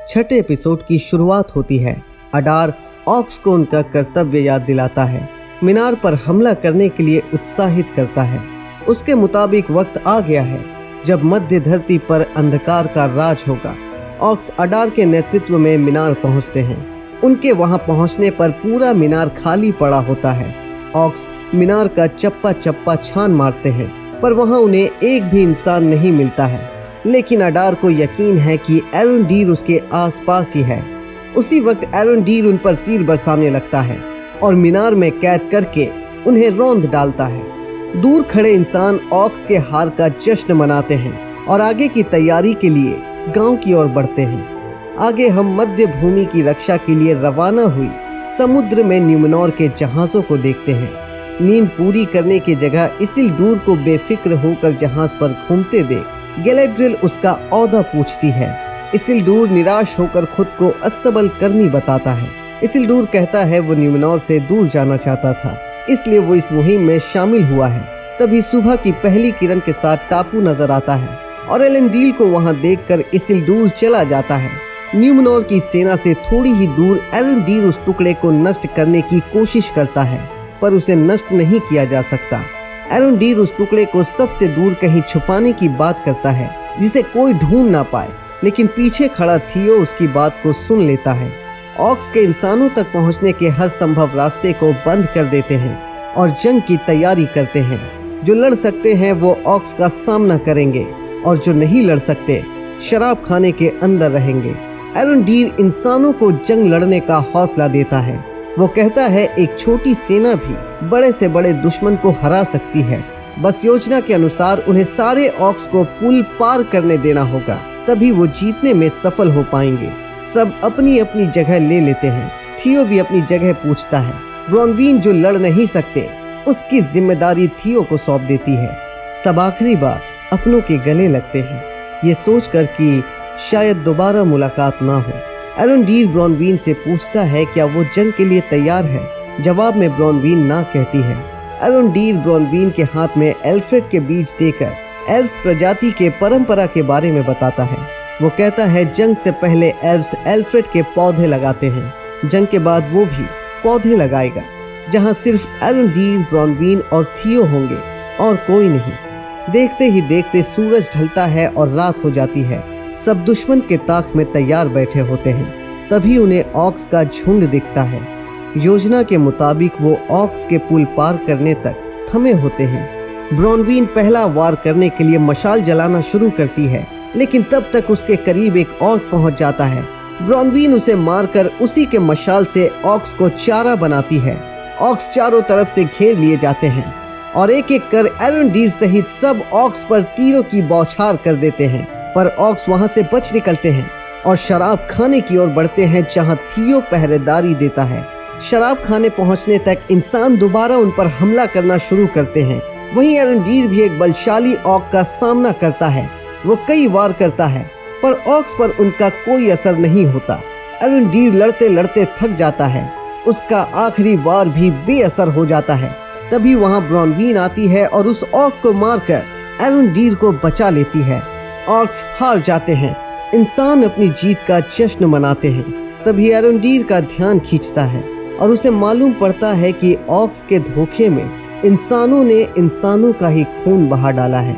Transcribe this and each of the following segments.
छठे एपिसोड की शुरुआत होती है। अडार ऑक्स को उनका कर्तव्य याद दिलाता है, मीनार पर हमला करने के लिए उत्साहित करता है। उसके मुताबिक वक्त आ गया है जब मध्य धरती पर अंधकार का राज होगा। ऑक्स अडार के नेतृत्व में मीनार पहुंचते हैं। उनके वहां पहुंचने पर पूरा मीनार खाली पड़ा होता है। ऑक्स मीनार का चप्पा चप्पा छान मारते हैं, पर वहां उन्हें एक भी इंसान नहीं मिलता है। लेकिन अडार को यकीन है कि एरुंडीर उसके आसपास ही है। उसी वक्त एरुंडीर उन पर तीर बरसाने लगता है और मीनार में कैद करके उन्हें रौंद डालता है। दूर खड़े इंसान ऑक्स के हार का जश्न मनाते हैं और आगे की तैयारी के लिए गांव की ओर बढ़ते हैं। आगे हम मध्य भूमि की रक्षा के लिए रवाना हुई समुद्र में न्यूमेनॉर के जहाज़ों को देखते हैं। नींद पूरी करने की जगह इसिल्डूर को बेफिक्र होकर जहाज पर घूमते देख गैलेड्रियल उसका औहदा पूछती है। इसिल्डूर निराश होकर खुद को अस्तबल कर्मी बताता है। इसिल्डूर कहता है वो न्यूमेनॉर से दूर जाना चाहता था, इसलिए वो इस मुहिम में शामिल हुआ है। तभी सुबह की पहली किरण के साथ टापू नजर आता है और एलेंडील को वहां देखकर इसिल्डूर चला जाता है। न्यूमेनॉर की सेना से थोड़ी ही दूर एरेंडीर उस टुकड़े को नष्ट करने की कोशिश करता है, पर उसे नष्ट नहीं किया जा सकता। एरेंडीर उस टुकड़े को सबसे दूर कहीं छुपाने की बात करता है जिसे कोई ढूंढ ना पाए, लेकिन पीछे खड़ा थियो उसकी बात को सुन लेता है। ऑक्स के इंसानों तक पहुंचने के हर संभव रास्ते को बंद कर देते हैं और जंग की तैयारी करते हैं। जो लड़ सकते हैं वो ऑक्स का सामना करेंगे और जो नहीं लड़ सकते शराब खाने के अंदर रहेंगे। एरेंडीर इंसानों को जंग लड़ने का हौसला देता है। वो कहता है एक छोटी सेना भी बड़े से बड़े दुश्मन को हरा सकती है। बस योजना के अनुसार उन्हें सारे ऑक्स को पुल पार करने देना होगा, तभी वो जीतने में सफल हो पाएंगे। सब अपनी अपनी जगह ले लेते हैं। थियो भी अपनी जगह पूछता है। ब्रॉनवीन जो लड़ नहीं सकते उसकी जिम्मेदारी थियो को सौंप देती है। सब आखिरी बार अपनों के गले लगते हैं, ये सोचकर कि शायद दोबारा मुलाकात ना हो। एरेंडीर ब्रॉनवीन से पूछता है क्या वो जंग के लिए तैयार है। जवाब में ब्रॉनवीन ना कहती है। एरेंडीर ब्रॉनवीन के हाथ में एल्फ्रेड के बीज देकर एल्व्स प्रजाति के परंपरा के बारे में बताता है। वो कहता है जंग से पहले एल्व्स एल्फ्रेड के पौधे लगाते हैं, जंग के बाद वो भी पौधे लगाएगा जहाँ सिर्फ एरेंडीर, ब्रॉनवीन और थियो होंगे और कोई नहीं। देखते ही देखते सूरज ढलता है और रात हो जाती है। सब दुश्मन के ताक में तैयार बैठे होते हैं। तभी उन्हें ऑक्स का झुंड दिखता है। योजना के मुताबिक वो ऑक्स के पुल पार करने तक थमे होते हैं। ब्रॉनवीन पहला वार करने के लिए मशाल जलाना शुरू करती है, लेकिन तब तक उसके करीब एक और पहुंच जाता है। ब्रॉनवीन उसे मारकर उसी के मशाल से ऑक्स को चारा बनाती है। ऑक्स चारों तरफ से घेर लिए जाते हैं और एक एक कर एरेंडीर सहित सब ऑक्स पर तीरों की बौछार कर देते हैं, पर ऑक्स वहां से बच निकलते हैं और शराब खाने की ओर बढ़ते हैं जहां थियो पहरेदारी देता है। शराब खाने पहुंचने तक इंसान दोबारा उन पर हमला करना शुरू करते हैं। वहीं एरेंडीर भी एक बलशाली ऑक का सामना करता है। वो कई वार करता है, पर ऑक्स पर उनका कोई असर नहीं होता। एरेंडीर लड़ते लड़ते थक जाता है। उसका आखिरी वार भी बेअसर हो जाता है। तभी वहां ब्रॉनवीन आती है और उस ऑक को मारकर एरेंडीर को बचा लेती है। ऑक्स हार जाते हैं। इंसान अपनी जीत का जश्न मनाते हैं। तभी एरेंडीर का ध्यान खींचता है और उसे मालूम पड़ता है कि ऑक्स के धोखे में इंसानों ने इंसानों का ही खून बहा डाला है।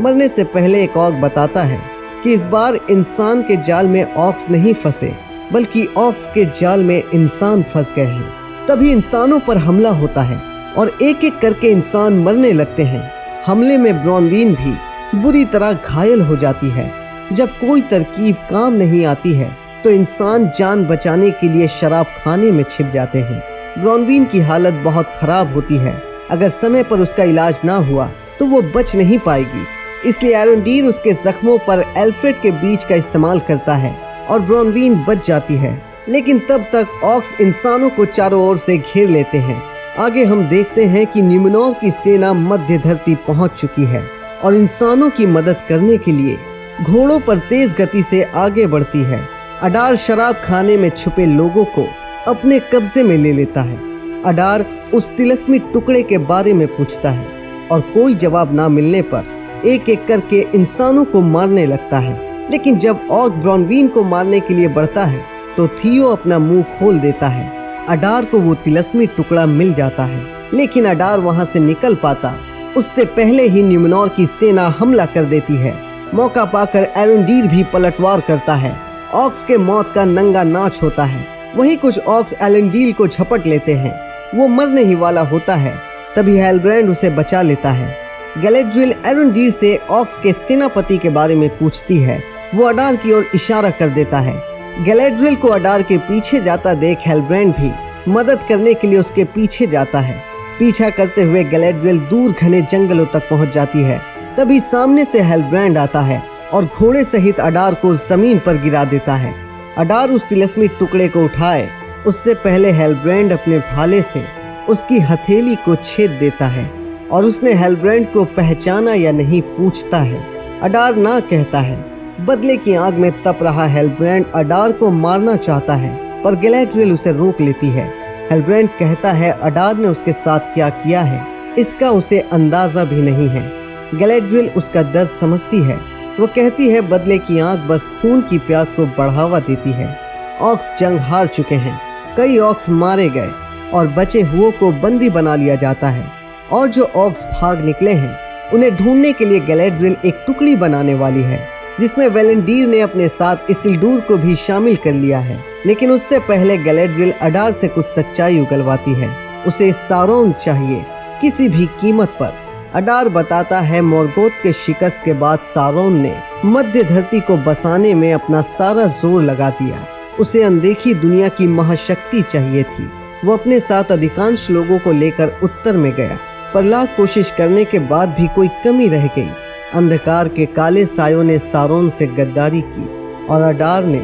मरने से पहले एक ऑक बताता है कि इस बार इंसान के जाल में ऑक्स नहीं फंसे, बल्कि ऑक्स के जाल में इंसान फंस गए हैं। तभी इंसानों पर हमला होता है और एक एक करके इंसान मरने लगते हैं। हमले में ब्रॉनवीन भी बुरी तरह घायल हो जाती है। जब कोई तरकीब काम नहीं आती है तो इंसान जान बचाने के लिए शराब खाने में छिप जाते हैं। ब्रॉनवीन की हालत बहुत खराब होती है। अगर समय पर उसका इलाज ना हुआ तो वो बच नहीं पाएगी। इसलिए एरेंडीर उसके जख्मों पर एल्फ्रेड के बीज का इस्तेमाल करता है और ब्रॉनवीन बच जाती है। लेकिन तब तक ऑक्स इंसानों को चारों ओर से घेर लेते हैं। आगे हम देखते हैं कि न्यूमेनॉर की सेना मध्य धरती पहुंच चुकी है और इंसानों की मदद करने के लिए घोड़ों पर तेज गति से आगे बढ़ती है। अडार शराब खाने में छुपे लोगों को अपने कब्जे में ले लेता है। अडार उस तिलस्मी टुकड़े के बारे में पूछता है और कोई जवाब ना मिलने पर एक एक करके इंसानों को मारने लगता है। लेकिन जब ऑर्क ब्रॉनवीन को मारने के लिए बढ़ता है तो थियो अपना मुंह खोल देता है। अडार को वो तिलस्मी टुकड़ा मिल जाता है, लेकिन अडार वहां से निकल पाता उससे पहले ही न्यूमेनोर की सेना हमला कर देती है। मौका पाकर एरुंडीर भी पलटवार करता है। ऑक्स के मौत का नंगा नाच होता है। वहीं कुछ ऑक्स एलेंडील को झपट लेते हैं। वो मरने ही वाला होता है, तभी हेलब्रांड उसे बचा लेता है। गैलेड्रियल एरुंडीर से ऑक्स के सेनापति के बारे में पूछती है। वो अडार की ओर इशारा कर देता है। गैलेड्रियल को अडार के पीछे जाता देख हेलब्रांड भी मदद करने के लिए उसके पीछे जाता है। पीछा करते हुए गैलेड्रियल दूर घने जंगलों तक पहुंच जाती है। तभी सामने से हेलब्रांड आता है और घोड़े सहित अडार को जमीन पर गिरा देता है। अडार उस तिलस्मी टुकड़े को उठाए उससे पहले हेलब्रांड अपने भाले से उसकी हथेली को छेद देता है और उसने हेलब्रांड को पहचाना या नहीं पूछता है। अडार ना कहता है। बदले की आग में तप रहा हेलब्रांड अडार को मारना चाहता है, पर गैलेड्रियल उसे रोक लेती है। हेलब्रांड कहता है अडार ने उसके साथ क्या किया है इसका उसे अंदाजा भी नहीं है। गैलेड्रियल उसका दर्द समझती है। वो कहती है बदले की आग बस खून की प्यास को बढ़ावा देती है। ऑक्स जंग हार चुके हैं। कई ऑक्स मारे गए और बचे हुओं को बंदी बना लिया जाता है, और जो ऑक्स भाग निकले हैं उन्हें ढूंढने के लिए गैलेड्रियल एक टुकड़ी बनाने वाली है, जिसमें वेलेंडीर ने अपने साथ इसिल्डूर को भी शामिल कर लिया है। लेकिन उससे पहले गैलेड्रियल अडार से कुछ सच्चाई उगलवाती है। उसे सारोन चाहिए, किसी भी कीमत पर। अडार बताता है मोर्गोथ के शिकस्त के बाद सारोन ने मध्य धरती को बसाने में अपना सारा जोर लगा दिया। उसे अनदेखी दुनिया की महाशक्ति चाहिए थी। वो अपने साथ अधिकांश लोगों को लेकर उत्तर में गया, पर लाख कोशिश करने के बाद भी कोई कमी रह गई। अंधकार के काले सायों ने सारोन से गद्दारी की और अडार ने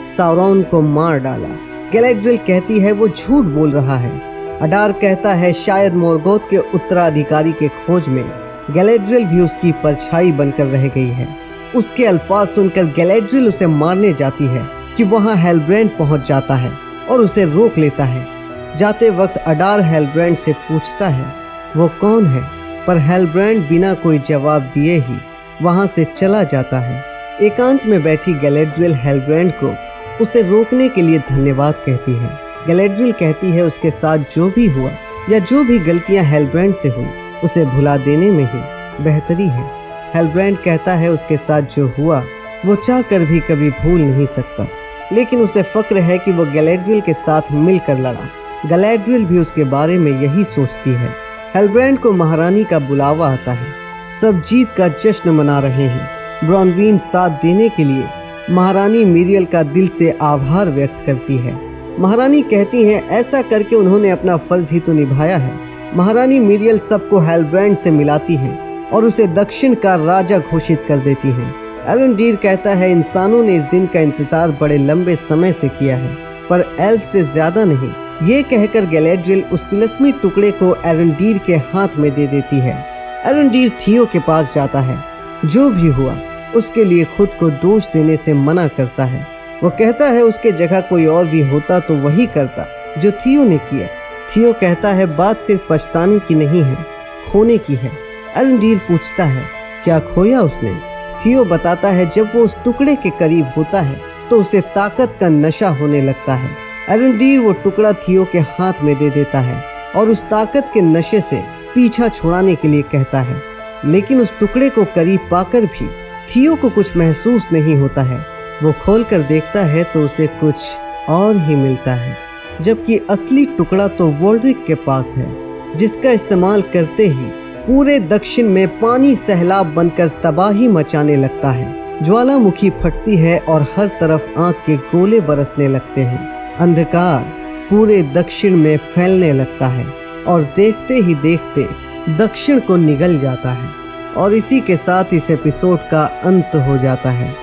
सारोन को मार डाला। गैलेड्रियल कहती है वो झूठ बोल रहा है। अडार कहता है शायद मोर्गोथ के उत्तराधिकारी के खोज में गैलेड्रियल भी उसकी परछाई बनकर रह गई है। उसके अल्फाज सुनकर गैलेड्रियल उसे मारने जाती है कि वहां हेलब्रांड पहुंच जाता है और उसे रोक लेता है। जाते वक्त अडार हेलब्रांड से पूछता है वो कौन है, पर हेलब्रांड बिना कोई जवाब दिए ही वहां से चला जाता है। एकांत में बैठी गैलेड्रियल हेलब्रांड को उसे रोकने के लिए धन्यवाद कहती है। गैलेड्रियल कहती है उसके साथ जो भी हुआ या जो भी गलतियां हेलब्रांड से हुई उसे भुला देने में ही बेहतरी है। हेलब्रांड कहता है उसके साथ जो हुआ वो चाह कर भी कभी भूल नहीं सकता, लेकिन उसे फक्र है कि वो गैलेड्रियल के साथ मिलकर लड़ा। गैलेड्रियल भी उसके बारे में यही सोचती है। हेलब्रांड को महारानी का बुलावा आता है। सब जीत का जश्न मना रहे हैं। ब्रॉनवीन साथ देने के लिए महारानी मिरियल का दिल से आभार व्यक्त करती है। महारानी कहती हैं ऐसा करके उन्होंने अपना फर्ज ही तो निभाया है। महारानी मिरियल सबको हेलब्रांड से मिलाती हैं और उसे दक्षिण का राजा घोषित कर देती हैं। एरुंडीर कहता है इंसानों ने इस दिन का इंतजार बड़े लंबे समय से किया है, पर एल्फ से ज्यादा नहीं। ये कहकर गैलेड्रियल उस तिलस्मी टुकड़े को एरुंडीर के हाथ में दे देती है। एरुंडीर थियो के पास जाता है। जो भी हुआ उसके लिए खुद को दोष देने से मना करता है। वो कहता है उसके जगह कोई और भी होता तो वही करता जो थियो ने किया। थियो कहता है बात सिर्फ पछताने की नहीं है, खोने की है। एरुंडीर पूछता है क्या खोया उसने। थियो बताता है जब वो उस टुकड़े के करीब होता है तो उसे ताकत का नशा होने लगता है। एरुंडीर वो टुकड़ा थियो के हाथ में दे देता है और उस ताकत के नशे से पीछा छुड़ाने के लिए कहता है, लेकिन उस टुकड़े को करीब पाकर भी थियो को कुछ महसूस नहीं होता है। वो खोलकर देखता है तो उसे कुछ और ही मिलता है, जबकि असली टुकड़ा तो वोल्ड्रिक के पास है, जिसका इस्तेमाल करते ही पूरे दक्षिण में पानी सैलाब बनकर तबाही मचाने लगता है। ज्वालामुखी फटती है और हर तरफ आग के गोले बरसने लगते हैं। अंधकार पूरे दक्षिण में फैलने लगता है और देखते ही देखते दक्षिण को निगल जाता है। और इसी के साथ इस एपिसोड का अंत हो जाता है।